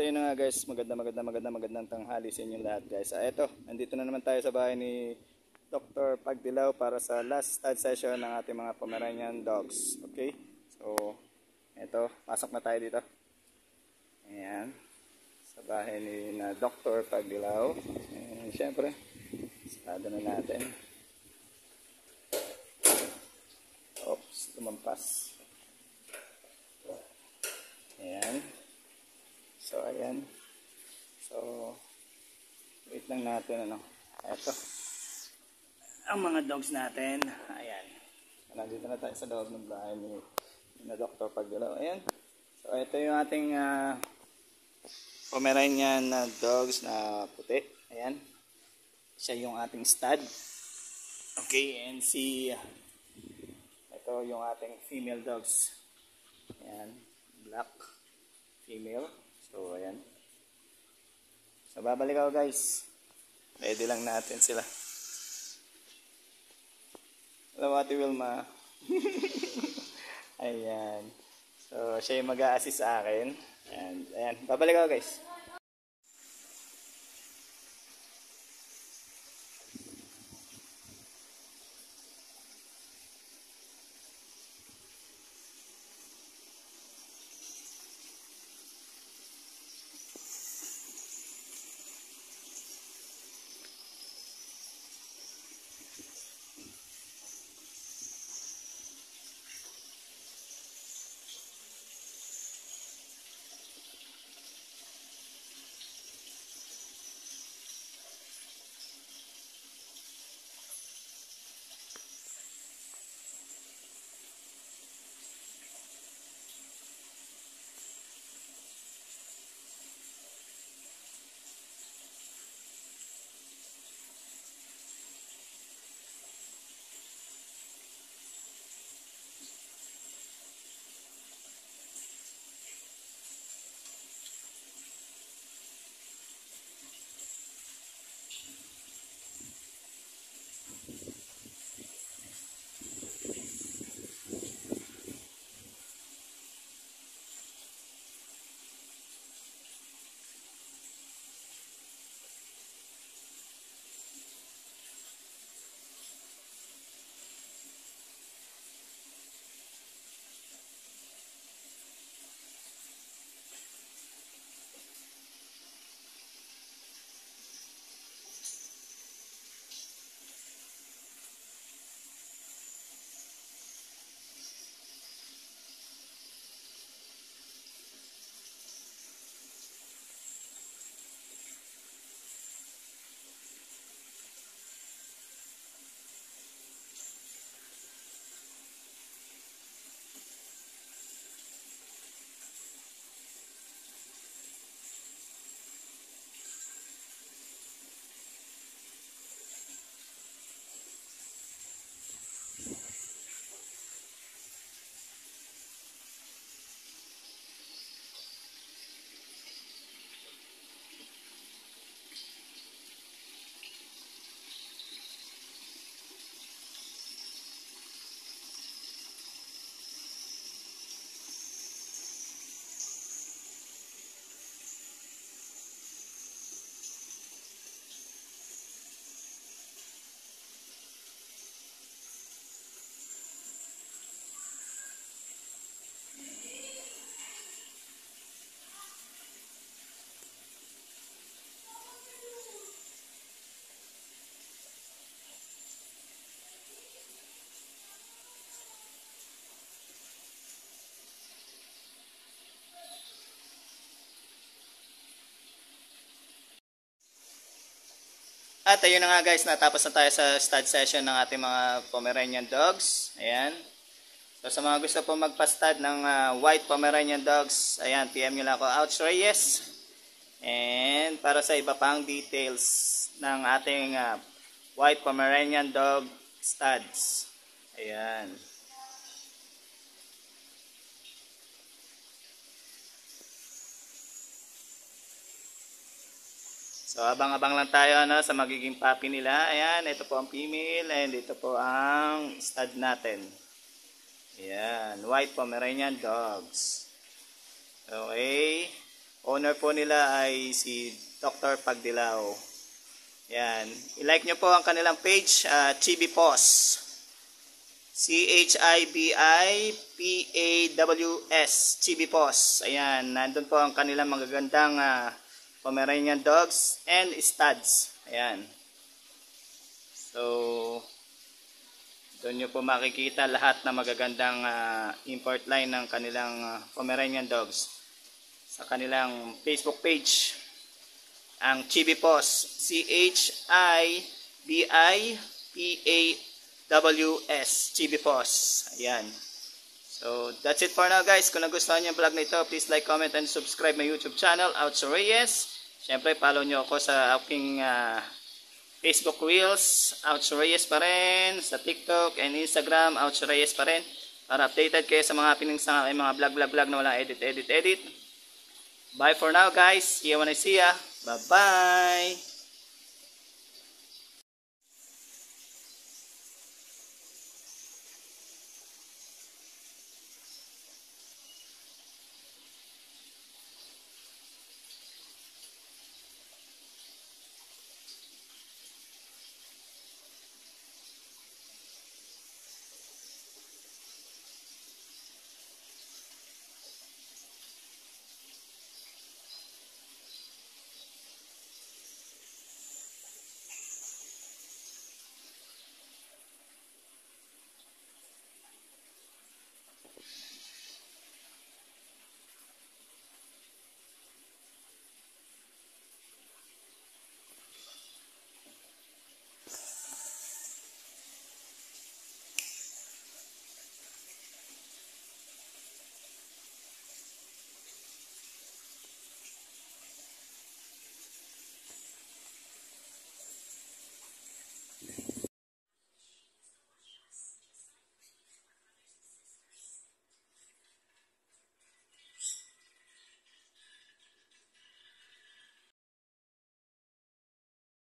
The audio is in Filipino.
yun na nga guys, magandang tanghali sa inyo lahat guys. Eto, nandito na naman tayo sa bahay ni Dr. Pagdilaw para sa last stud session ng ating mga Pomeranian dogs. Okay? So, eto, pasok na tayo dito. Ayan. Sa bahay ni na Dr. Pagdilaw. And syempre, sarado na natin. Oops, lumampas. Ayan. So, ayan. So, wait lang natin, Eto. Ang mga dogs natin. Ayan. Nandito na tayo sa loob ng bahay ni Dr. Pagdilaw. Ayan. So, ito yung ating Pomeranian na dogs na puti. Ayan. Siya yung ating stud. Okay, and ito yung ating female dogs. Ayan. Black. Female. So, ayan. So, babalik ako guys. Ready lang natin sila. Hello, Ate Wilma. Ayan. So, siya yung mag-a-assist sa akin. Ayan. Babalik ako guys. At ayun na nga guys, natapos na tayo sa stud session ng ating mga Pomeranian dogs. Ayan. So sa mga gusto po magpa-stud ng white Pomeranian dogs, ayan, PM nyo lang ako, Ouch Reyes. And para sa iba pang details ng ating white Pomeranian dog studs. Ayan. So, abang-abang lang tayo sa magiging puppy nila. Ayan, ito po ang female and ito po ang stud natin. Ayan, white Pomeranian dogs. Okay. owner po nila ay si Dr. Pagdilao. Yan. I-like nyo po ang kanilang page, Chibi Paws. CHIBIPAWS, Chibi Paws. Ayan, nandun po ang kanilang magagandang Pomeranian dogs and studs. Ayan. So, doon nyo po makikita lahat na magagandang import line ng kanilang Pomeranian dogs sa kanilang Facebook page. Ang Chibi Paws, CHIBIPAWS, Chibi Paws. Ayan. So, that's it for now guys. Kung nagustuhan niyo ang vlog na ito, please like, comment, and subscribe my YouTube channel, Oucho Reyes. Siyempre, follow nyo ako sa aking Facebook Reels, Oucho Reyes pa rin. Sa TikTok and Instagram, Oucho Reyes pa rin. Para updated kayo sa mga happenings ng aking mga vlog na walang edit. Bye for now guys. See you when I see ya. Bye-bye.